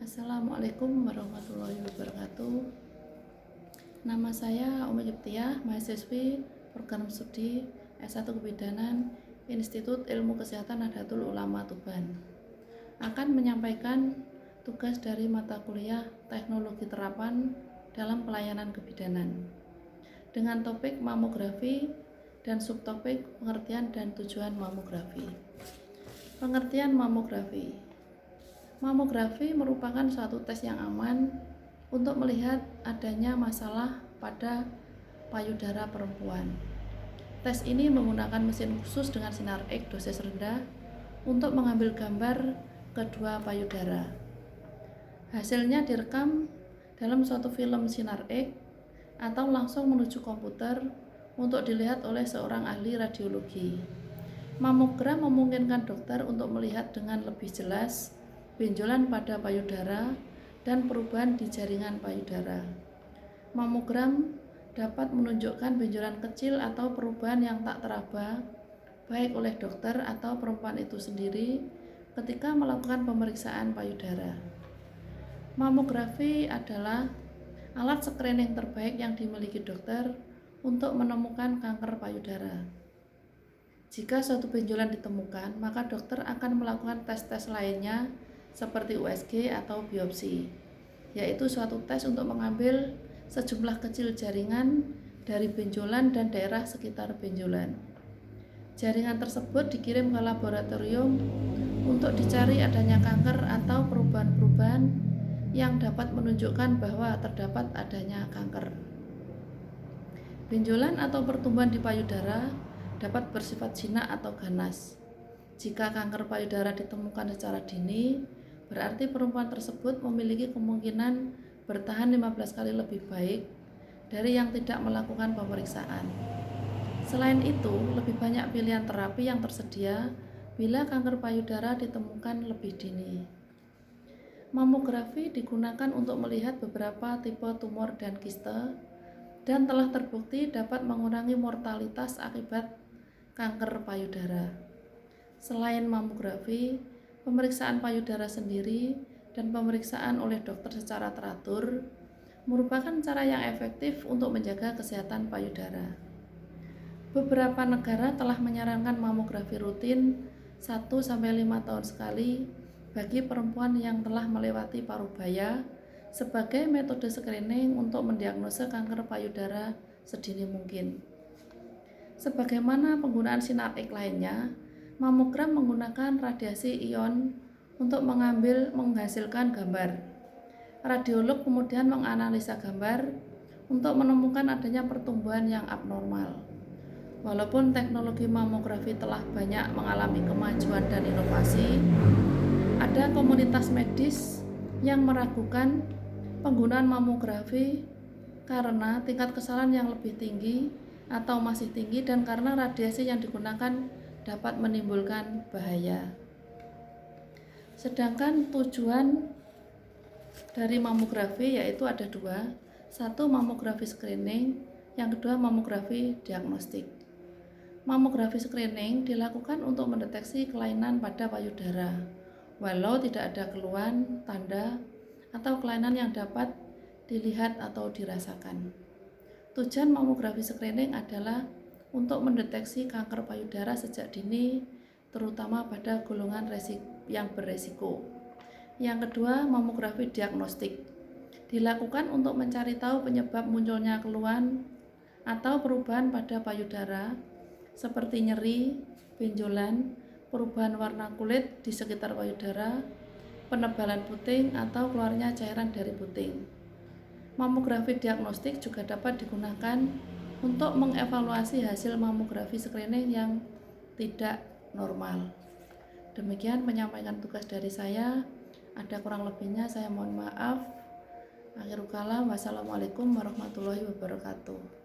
Assalamualaikum warahmatullahi wabarakatuh. Nama saya Umi Kiptiah, mahasiswi program studi S1 Kebidanan Institut Ilmu Kesehatan Nahdlatul Ulama Tuban. Akan menyampaikan tugas dari mata kuliah Teknologi Terapan dalam Pelayanan Kebidanan dengan topik mamografi dan subtopik pengertian dan tujuan mamografi. Pengertian mamografi. Mamografi merupakan suatu tes yang aman untuk melihat adanya masalah pada payudara perempuan. Tes ini menggunakan mesin khusus dengan sinar X dosis rendah untuk mengambil gambar kedua payudara. Hasilnya direkam dalam suatu film sinar X atau langsung menuju komputer untuk dilihat oleh seorang ahli radiologi. Mamogram memungkinkan dokter untuk melihat dengan lebih jelas benjolan pada payudara dan perubahan di jaringan payudara. Mamogram dapat menunjukkan benjolan kecil atau perubahan yang tak teraba baik oleh dokter atau perempuan itu sendiri ketika melakukan pemeriksaan payudara. Mamografi adalah alat screening terbaik yang dimiliki dokter untuk menemukan kanker payudara. Jika suatu benjolan ditemukan, maka dokter akan melakukan tes-tes lainnya seperti USG atau biopsi, yaitu suatu tes untuk mengambil sejumlah kecil jaringan dari benjolan dan daerah sekitar benjolan. Jaringan tersebut dikirim ke laboratorium untuk dicari adanya kanker atau perubahan-perubahan yang dapat menunjukkan bahwa terdapat adanya kanker. Benjolan atau pertumbuhan di payudara dapat bersifat jinak atau ganas. Jika kanker payudara ditemukan secara dini, berarti perempuan tersebut memiliki kemungkinan bertahan 15 kali lebih baik dari yang tidak melakukan pemeriksaan. Selain itu, lebih banyak pilihan terapi yang tersedia bila kanker payudara ditemukan lebih dini. Mamografi digunakan untuk melihat beberapa tipe tumor dan kiste dan telah terbukti dapat mengurangi mortalitas akibat kanker payudara. Selain mamografi, pemeriksaan payudara sendiri dan pemeriksaan oleh dokter secara teratur merupakan cara yang efektif untuk menjaga kesehatan payudara. Beberapa negara telah menyarankan mamografi rutin 1-5 tahun sekali bagi perempuan yang telah melewati paruh baya sebagai metode screening untuk mendiagnosa kanker payudara sedini mungkin. Sebagaimana penggunaan sinar X lainnya, mamogram menggunakan radiasi ion untuk menghasilkan gambar. Radiolog kemudian menganalisa gambar untuk menemukan adanya pertumbuhan yang abnormal. Walaupun teknologi mamografi telah banyak mengalami kemajuan dan inovasi, ada komunitas medis yang meragukan penggunaan mamografi karena tingkat kesalahan yang lebih tinggi atau masih tinggi dan karena radiasi yang digunakan dapat menimbulkan bahaya. Sedangkan tujuan dari mamografi yaitu ada dua, satu mamografi screening, yang kedua mamografi diagnostik. Mamografi screening dilakukan untuk mendeteksi kelainan pada payudara, walau tidak ada keluhan, tanda, atau kelainan yang dapat dilihat atau dirasakan. Tujuan mamografi screening adalah untuk mendeteksi kanker payudara sejak dini, terutama pada golongan yang beresiko. Yang kedua, mamografi diagnostik dilakukan untuk mencari tahu penyebab munculnya keluhan atau perubahan pada payudara seperti nyeri, benjolan, perubahan warna kulit di sekitar payudara, penebalan puting, atau keluarnya cairan dari puting. Mamografi diagnostik juga dapat digunakan untuk mengevaluasi hasil mamografi screening yang tidak normal. Demikian penyampaian tugas dari saya. Ada kurang lebihnya saya mohon maaf. Akhirul kalam, wassalamualaikum warahmatullahi wabarakatuh.